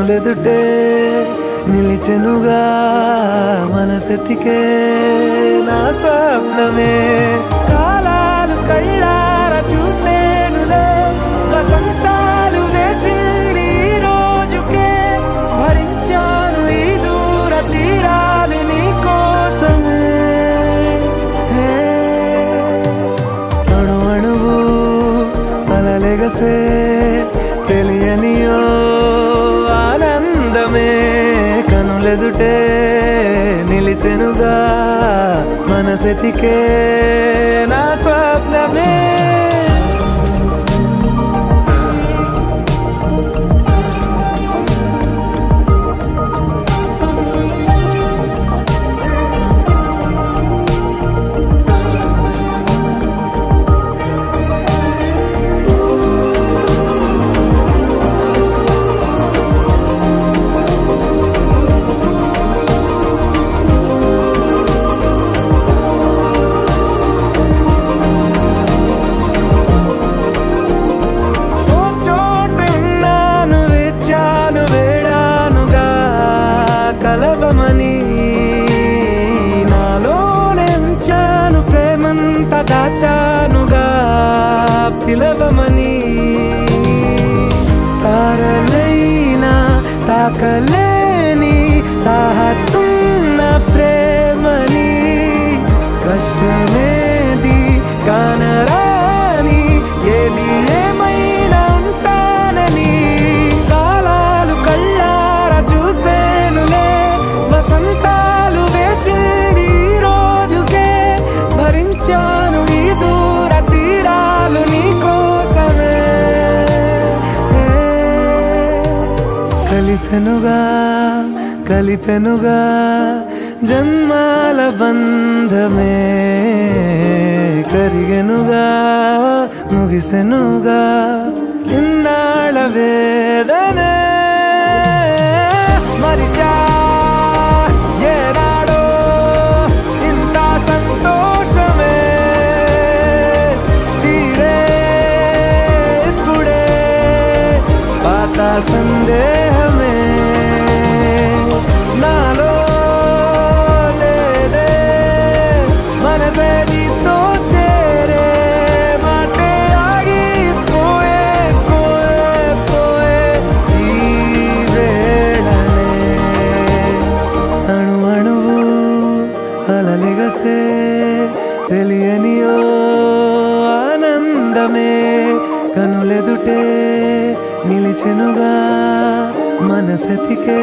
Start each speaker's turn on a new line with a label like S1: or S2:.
S1: కనులెదుటే నిలిచెనుగా మనసెతికే నా స్వప్నమే కాలాలు కళ్ళార చూసేనులే వసంతాలు వేచింది ఈ రోజుకే భరించాను ఈ దూర తీరాలు నీ కోసమే అణు అణువు అలలెగసే తెలియనియో ఆనందమే కనులెదుటే నిలిచెనుగా మనసెతికే నా స్వప్నమే కలవమని నాలోనెంచాను ప్రేమంత దాచానుగా పిలవమని తారలైనా తాకలేని తాహతున్న ప్రేమని కష్టమేది కానరాని ఏది ఏమైనా ఉంటానని కాలాలు కళ్ళార చూసేనులే వసంతాలు వేచింది ఈ రోజుకే భరించాను ఈ దూర తీరాలు నీ కోసమే కలిసెనుగా కలిపెనుగా జన్మాల బంధమే కరిగెనుగా ముగిసెనుగా ఇన్నాళ్ళ వేదనే మరిచా ఏనాడో ఇంత సంతోషమే తీరే ఇప్పుడే పాత సందేహమే నాలో లేదే మనసే నీతో చేరే మాటే ఆగిపోయే పోయే పోయే ఈ వేళనే అణు అణువు అలలెగసే తెలియనియో ఆనందమే కనులెదుటే నిలిచెనుగా మనసెతికే